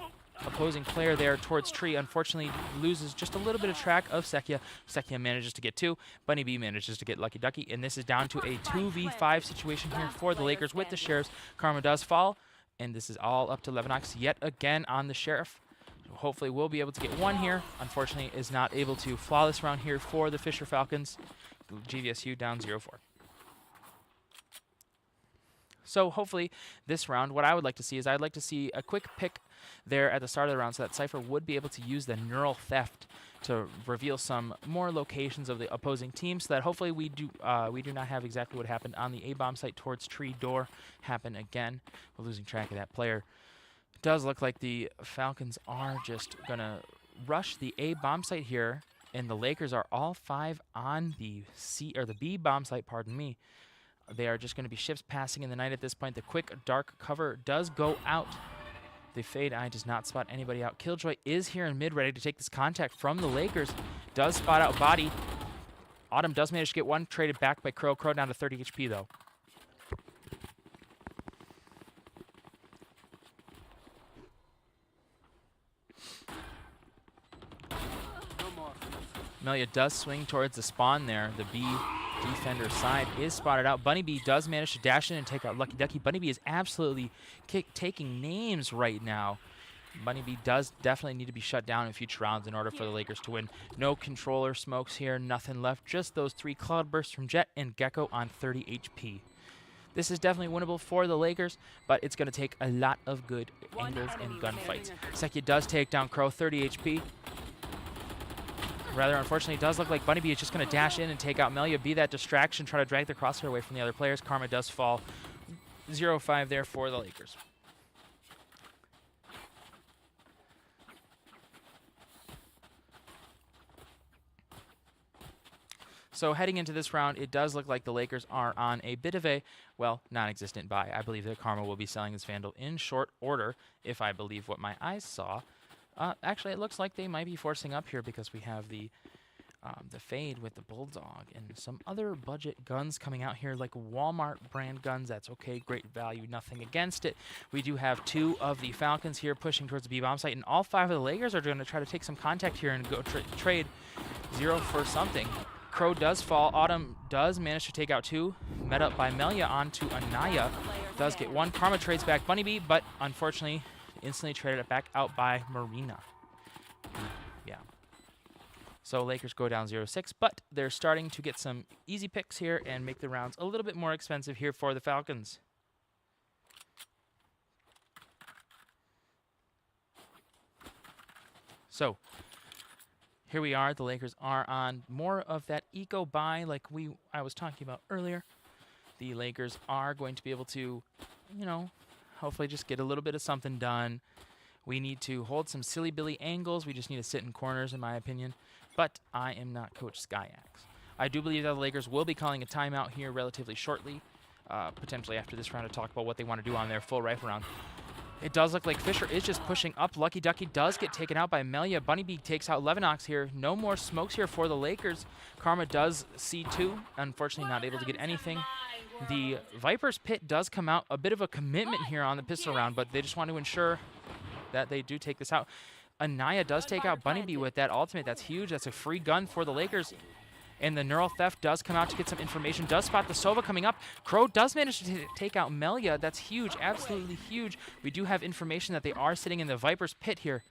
opposing player there towards tree. Unfortunately, loses just a little bit of track of Sekia. Sekia manages to get 2. Bunny B manages to get Lucky Ducky, and this is down to a 2v5 situation here for the Lakers with the Sheriffs. Karma does fall, and this is all up to Levinox yet again on the Sheriff. Hopefully we'll be able to get 1 here. Unfortunately, is not able to flawless round here for the Fisher Falcons. GVSU down 0-4. So hopefully this round, what I would like to see is I'd like to see a quick pick there at the start of the round so that Cypher would be able to use the neural theft to reveal some more locations of the opposing team, so that hopefully we do not have exactly what happened on the A-bomb site towards tree door happen again. We're losing track of that player. It does look like the Falcons are just going to rush the A-bomb site here, and the Lakers are all 5 on the B-bomb site, pardon me. They are just going to be ships passing in the night at this point. The quick dark cover does go out. The Fade Eye does not spot anybody out. Killjoy is here in mid, ready to take this contact from the Lakers. Does spot out Body. Autumn does manage to get 1, traded back by Crow. Crow down to 30 HP, though. Amelia does swing towards the spawn there. The B defender side is spotted out. Bunny B does manage to dash in and take out Lucky Ducky. Bunny B is absolutely taking names right now. Bunny B does definitely need to be shut down in future rounds in order for the Lakers to win. No controller smokes here, nothing left. Just those 3 cloud bursts from Jet and Gecko on 30 HP. This is definitely winnable for the Lakers, but it's going to take a lot of good angles and gunfights. Sekia does take down Crow, 30 HP. Rather, unfortunately, it does look like Bunny Bee is just going to dash in and take out Melia, be that distraction, try to drag the crosshair away from the other players. Karma does fall. 0-5 there for the Lakers. So heading into this round, it does look like the Lakers are on a bit of a, well, non-existent buy. I believe that Karma will be selling this Vandal in short order, if I believe what my eyes saw. Actually, it looks like they might be forcing up here because we have the Fade with the Bulldog and some other budget guns coming out here, like Walmart brand guns. That's okay, great value, nothing against it. We do have 2 of the Falcons here pushing towards the B-bomb site, and all 5 of the Lakers are going to try to take some contact here and go trade 0 for something. Crow does fall. Autumn does manage to take out 2. Met up by Melia onto Anaya. Does get 1. Karma trades back Bunny Bee, but unfortunately instantly traded it back out by Marina. Yeah. So Lakers go down 0-6, but they're starting to get some easy picks here and make the rounds a little bit more expensive here for the Falcons. So here we are. The Lakers are on more of that eco buy like I was talking about earlier. The Lakers are going to be able to, you know, hopefully just get a little bit of something done. We need to hold some silly billy angles. We just need to sit in corners, in my opinion. But I am not Coach Skyax. I do believe that the Lakers will be calling a timeout here relatively shortly, potentially after this round, to talk about what they want to do on their full rifle round. It does look like Fisher is just pushing up. Lucky Ducky does get taken out by Melia. Bunny Bee takes out Levinox here. No more smokes here for the Lakers. Karma does see 2. Unfortunately, not able to get anything. The Viper's Pit does come out. A bit of a commitment here on the pistol round, but they just want to ensure that they do take this out. Anaya does take out Bunny Bee with that ultimate. That's huge. That's a free gun for the Lakers. And the Neural Theft does come out to get some information. Does spot the Sova coming up. Crow does manage to take out Melia. That's huge. Absolutely huge. We do have information that they are sitting in the Viper's Pit here.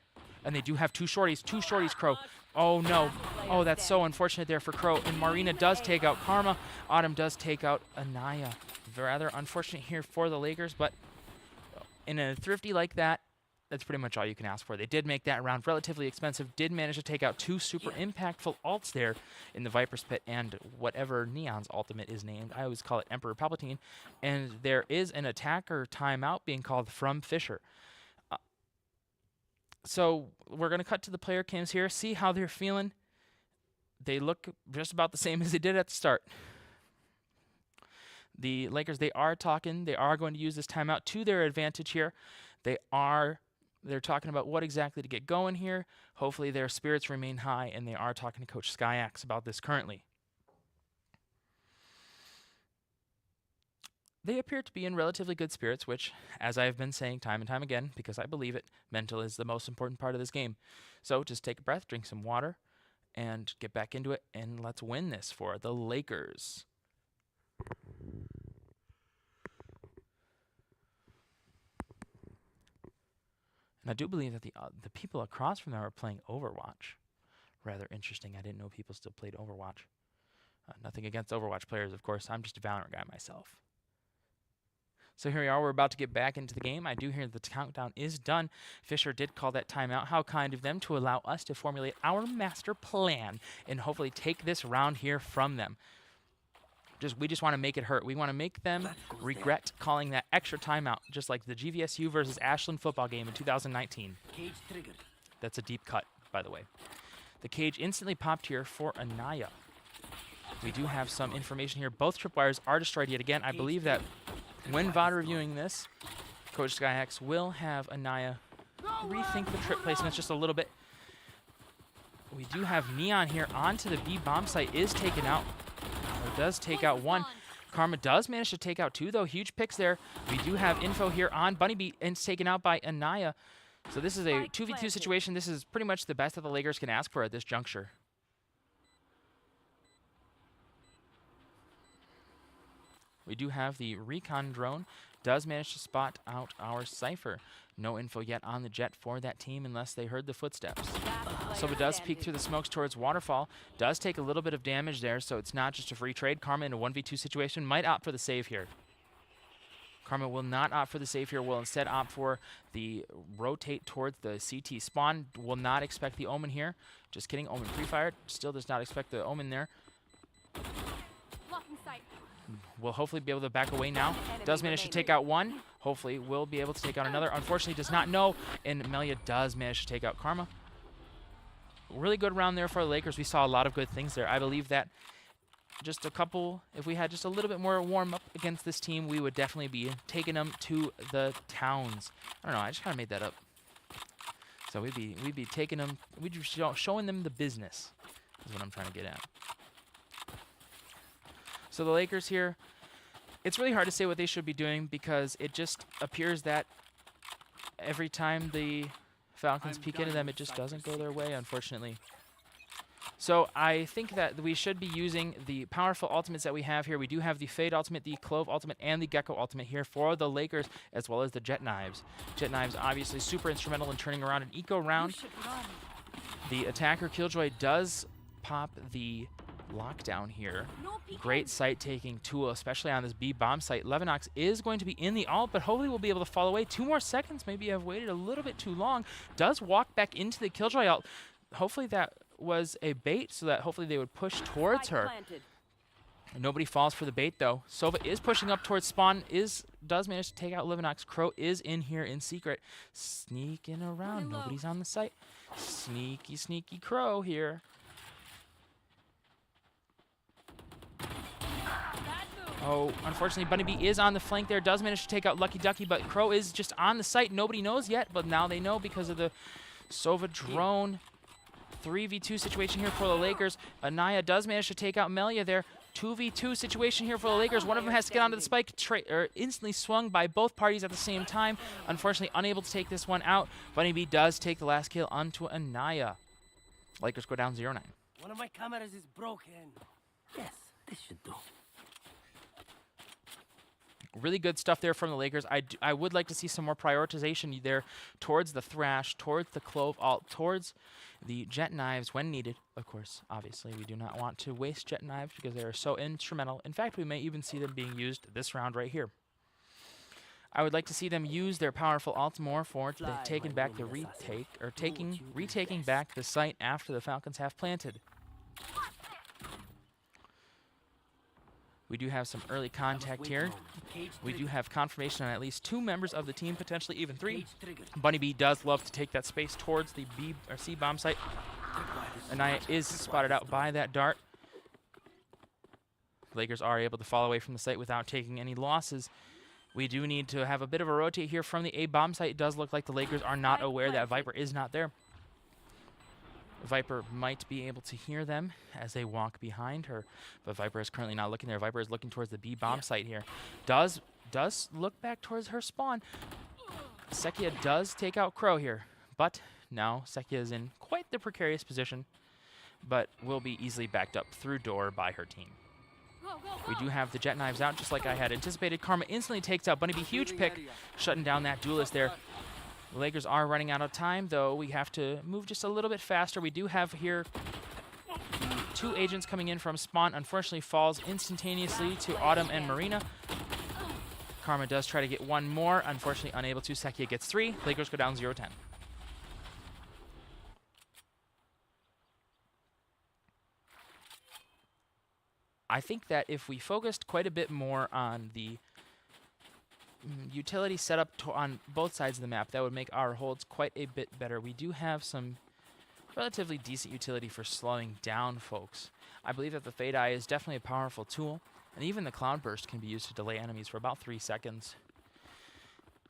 And they do have 2 shorties. 2 shorties, Crow. Oh, no. Oh, that's so unfortunate there for Crow. And Marina does take out Karma. Autumn does take out Anaya. Rather unfortunate here for the Lakers, but in a thrifty like that, that's pretty much all you can ask for. They did make that round relatively expensive, did manage to take out 2 super impactful ults there in the Viper's Pit and whatever Neon's ultimate is named. I always call it Emperor Palpatine. And there is an attacker timeout being called from Fisher. So we're going to cut to the player cams here, see how they're feeling. They look just about the same as they did at the start. The Lakers, they are talking. They are going to use this timeout to their advantage here. They're talking about what exactly to get going here. Hopefully their spirits remain high, and they are talking to Coach Skyax about this currently. They appear to be in relatively good spirits, which, as I've been saying time and time again, because I believe it, mental is the most important part of this game. So just take a breath, drink some water, and get back into it, and let's win this for the Lakers. And I do believe that the people across from them are playing Overwatch. Rather interesting. I didn't know people still played Overwatch. Nothing against Overwatch players, of course. I'm just a Valorant guy myself. So here we are. We're about to get back into the game. I do hear the countdown is done. Fisher did call that timeout. How kind of them to allow us to formulate our master plan and hopefully take this round here from them. We just want to make it hurt. We want to make them regret calling that extra timeout, just like the GVSU versus Ashland football game in 2019. That's a deep cut, by the way. The cage instantly popped here for Anaya. We do have some information here. Both tripwires are destroyed yet again. I believe that when VOD reviewing this, Coach Skyax will have Anaya rethink the trip placements just a little bit. We do have Neon here onto the B bomb site, is taken out. Or does take out 1. Karma does manage to take out 2, though. Huge picks there. We do have info here on Bunny Bee, and it's taken out by Anaya. So this is a 2v2 situation. This is pretty much the best that the Lakers can ask for at this juncture. We do have the recon drone. Does manage to spot out our Cypher. No info yet on the jet for that team unless they heard the footsteps. So it does peek through the smokes towards Waterfall. Does take a little bit of damage there, so it's not just a free trade. Karma in a 1v2 situation might opt for the save here. Karma will not opt for the save here, will instead opt for the rotate towards the CT spawn. Will not expect the Omen here. Just kidding, Omen pre-fired. Still does not expect the Omen there.
Blocking sight.
Will hopefully be able to back away now. Does manage to take out one. Hopefully will be able to take out another. Unfortunately does not know, and Melia does manage to take out Karma. Really good round there for the Lakers. We saw a lot of good things there. I believe that just a couple, if we had just a little bit more warm up against this team, we would definitely be taking them to the towns. I don't know, I just kind of made that up. So we'd be taking them, we'd be showing them the business, is what I'm trying to get at. So the Lakers here, it's really hard to say what they should be doing because it just appears that every time the Falcons peek into them, it just doesn't go their way, unfortunately. So I think that we should be using the powerful ultimates that we have here. We do have the Fade ultimate, the Clove ultimate, and the Gecko ultimate here for the Lakers, as well as the Jet Knives. Jet Knives obviously super instrumental in turning around an eco round. The attacker Killjoy does pop the lockdown here. Great site taking tool, especially on this B bomb site. Levinox is going to be in the ult, but hopefully we'll be able to fall away. 2 more seconds, maybe I've waited a little bit too long. Does walk back into the Killjoy ult. Hopefully that was a bait so that hopefully they would push towards her. Nobody falls for the bait though. Sova is pushing up towards spawn, does manage to take out Levinox. Crow is in here in secret, sneaking around. Nobody's on the site. Sneaky, sneaky Crow here. Oh, unfortunately, Bunny Bee is on the flank there. Does manage to take out Lucky Ducky, but Crow is just on the site. Nobody knows yet, but now they know because of the Sova drone. 3v2 situation here for the Lakers. Anaya does manage to take out Melia there. 2v2 situation here for the Lakers. One of them has to get onto the spike, instantly swung by both parties at the same time. Unfortunately, unable to take this one out. Bunny Bee does take the last kill onto Anaya. Lakers go down 0-9.
One of my cameras is broken. Yes, this should do.
Really good stuff there from the Lakers. I would like to see some more prioritization there towards the Thrash, towards the Clove ult, towards the Jet Knives when needed. Of course, obviously, we do not want to waste Jet Knives because they are so instrumental. In fact, we may even see them being used this round right here. I would like to see them use their powerful ult more for taking back the retake, or retaking back the site after the Falcons have planted. We do have some early contact here. We do have confirmation on at least 2 members of the team, potentially even 3. Bunny Bee does love to take that space towards the B or C bomb site. Anaya is spotted out by that dart. Lakers are able to fall away from the site without taking any losses. We do need to have a bit of a rotate here from the A bomb site. It does look like the Lakers are not aware that Viper is not there. Viper might be able to hear them as they walk behind her, but Viper is currently not looking there. Viper is looking towards the B bomb site here. Does look back towards her spawn. Sekia does take out Crow here, but now Sekia is in quite the precarious position, but will be easily backed up through door by her team. We do have the Jet Knives out, just like I had anticipated. Karma instantly takes out Bunny Bee. Huge pick, shutting down that duelist there. The Lakers are running out of time, though. We have to move just a little bit faster. We do have here 2 agents coming in from spawn. Unfortunately, falls instantaneously to Autumn and Marina. Karma does try to get 1 more. Unfortunately, unable to. Sekia gets 3. Lakers go down 0-10. I think that if we focused quite a bit more on the utility setup on both sides of the map, that would make our holds quite a bit better. We do have some relatively decent utility for slowing down folks. I believe that the Fade Eye is definitely a powerful tool, and even the Cloud Burst can be used to delay enemies for about 3 seconds.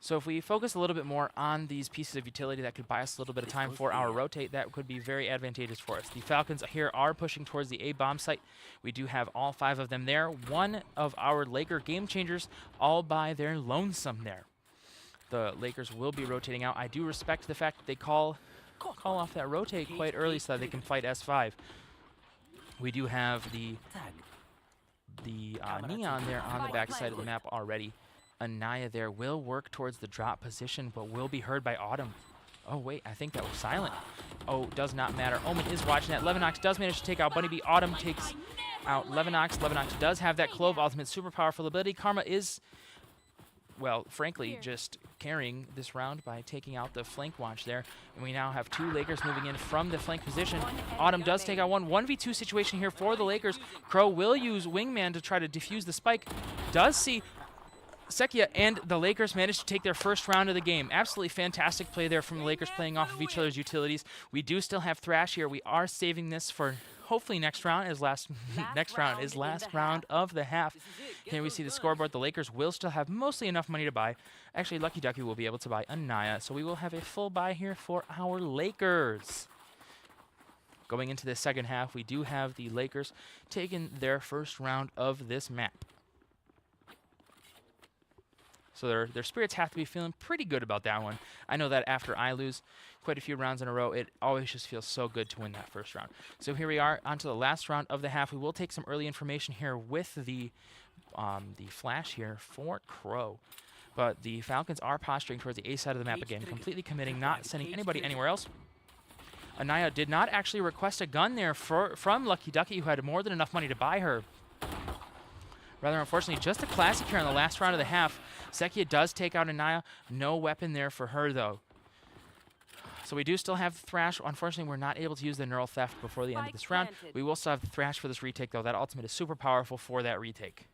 So if we focus a little bit more on these pieces of utility that could buy us a little bit of time for our rotate, that could be very advantageous for us. The Falcons here are pushing towards the A bomb site. We do have all 5 of them there. One of our Laker Game Changers all by their lonesome there. The Lakers will be rotating out. I do respect the fact that they call off that rotate quite early so that they can fight S5. We do have the Neon there on the backside of the map already. Anaya there will work towards the drop position, but will be heard by Autumn. Oh, wait, I think that was silent. Oh, does not matter. Omen is watching that. Levinox does manage to take out Bunny Bee. Autumn takes out Levinox. Levinox does have that Clove ultimate, super powerful ability. Karma is well, frankly,
Here.
just carrying this round by taking out the flank watch there. And we now have 2 Lakers moving in from the flank position. Autumn does take out one 1v2 situation here for the Lakers. Crow will use Wingman to try to defuse the spike. Does see Sekia, and the Lakers managed to take their first round of the game. Absolutely fantastic play there from the Lakers, playing off of each other's utilities. We do still have Thrash here. We are saving this for hopefully next round is last round of the half. Here we see the scoreboard. The Lakers will still have mostly enough money to buy. Actually, Lucky Ducky will be able to buy Anaya, so we will have a full buy here for our Lakers. Going into the second half, we do have the Lakers taking their first round of this map. So their spirits have to be feeling pretty good about that one. I know that after I lose quite a few rounds in a row, it always just feels so good to win that first round. So here we are onto the last round of the half. We will take some early information here with the flash here for Crow. But the Falcons are posturing towards the A side of the map again, completely committing, not sending anybody anywhere else. Anaya did not actually request a gun there from Lucky Ducky, who had more than enough money to buy her. Rather unfortunately, just a classic here in the last round of the half. Sekia does take out Anaya. No weapon there for her, though. So we do still have Thrash. Unfortunately, we're not able to use the Neural Theft before the end of this round. We will still have the Thrash for this retake, though. That ultimate is super powerful for that retake.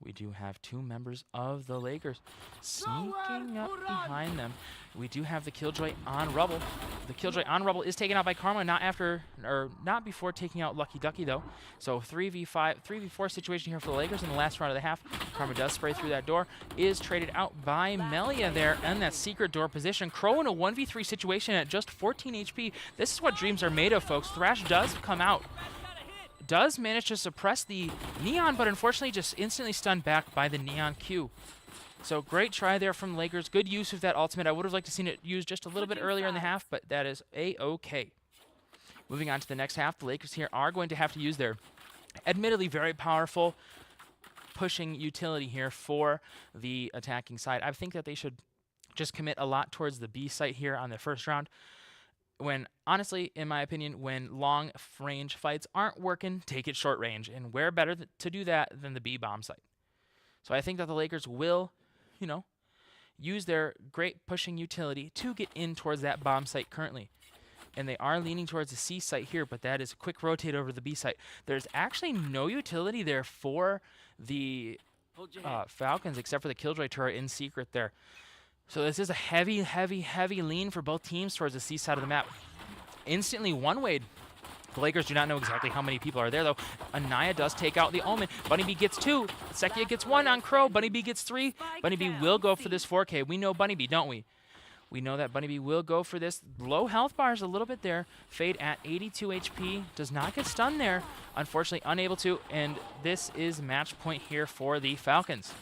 We do have 2 members of the Lakers sneaking up behind them. We do have the Killjoy on Rubble. The Killjoy on Rubble is taken out by Karma, not before taking out Lucky Ducky, though. So 3v4 situation here for the Lakers in the last round of the half. Karma does spray through that door, is traded out by Melia there in that secret door position. Crow in a 1v3 situation at just 14 HP. This is what dreams are made of, folks. Thrash does come out. Does manage to suppress the Neon, but unfortunately just instantly stunned back by the Neon Q. So great try there from the Lakers. Good use of that ultimate. I would have liked to seen it used just a little bit earlier in the half, but that is A-okay. Moving on to the next half, the Lakers here are going to have to use their admittedly very powerful pushing utility here for the attacking side. I think that they should just commit a lot towards the B site here on the first round. When, honestly, in my opinion, when long-range fights aren't working, take it short range. And where better to do that than the B-bomb site? So I think that the Lakers will, use their great pushing utility to get in towards that bomb site currently. And they are leaning towards the C site here, but that is a quick rotate over the B site. There's actually no utility there for the Falcons except for the Killjoy turret in secret there. So this is a heavy, heavy, heavy lean for both teams towards the C side of the map. Instantly one-wayed. The Lakers do not know exactly how many people are there, though. Anaya does take out the Omen. Bunny B gets 2. Sekia gets 1 on Crow. Bunny B gets 3. Bunny B will go for this 4K. We know Bunny B, don't we? We know that Bunny B will go for this. Low health bars a little bit there. Fade at 82 HP. Does not get stunned there. Unfortunately, unable to. And this is match point here for the Falcons.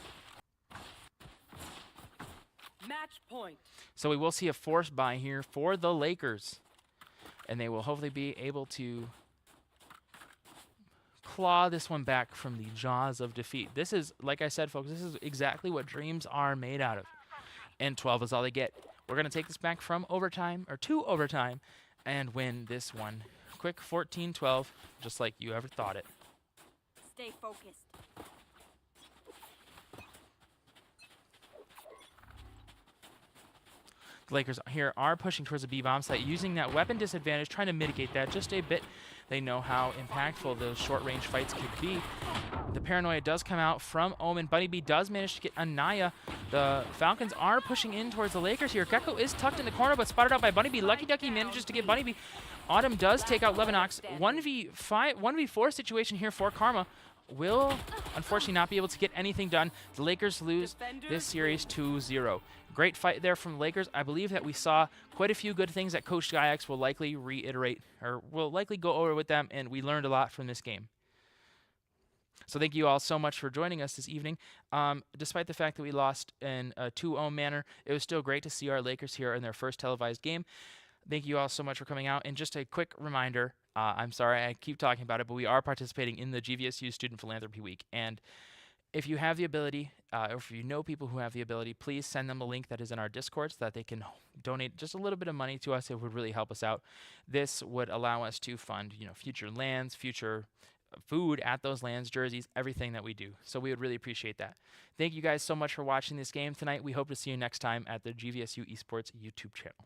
Match point.
So we will see a force buy here for the Lakers. And they will hopefully be able to claw this one back from the jaws of defeat. This is, like I said, folks, this is exactly what dreams are made out of. And 12 is all they get. We're going to take this back from overtime, or to overtime, and win this one. Quick 14-12, just like you ever thought it.
Stay focused.
The Lakers here are pushing towards the B-bomb site, using that weapon disadvantage, trying to mitigate that just a bit. They know how impactful those short-range fights could be. The paranoia does come out from Omen. Bunny B does manage to get Anaya. The Falcons are pushing in towards the Lakers here. Gecko is tucked in the corner, but spotted out by Bunny B. Lucky Ducky manages to get Bunny B. Autumn does take out Levinox. 1v4 situation here for Karma. Will unfortunately not be able to get anything done. The Lakers lose this series 2-0. Great fight there from the Lakers. I believe that we saw quite a few good things that Coach GuyX will likely reiterate, or will likely go over with them, and we learned a lot from this game. So thank you all so much for joining us this evening. Despite the fact that we lost in a 2-0 manner, it was still great to see our Lakers here in their first televised game. Thank you all so much for coming out. And just a quick reminder, I'm sorry I keep talking about it, but we are participating in the GVSU Student Philanthropy Week. And if you have the ability, or if you know people who have the ability, please send them a link that is in our Discord so that they can donate just a little bit of money to us. It would really help us out. This would allow us to fund, future lands, future food at those lands, jerseys, everything that we do. So we would really appreciate that. Thank you guys so much for watching this game tonight. We hope to see you next time at the GVSU Esports YouTube channel.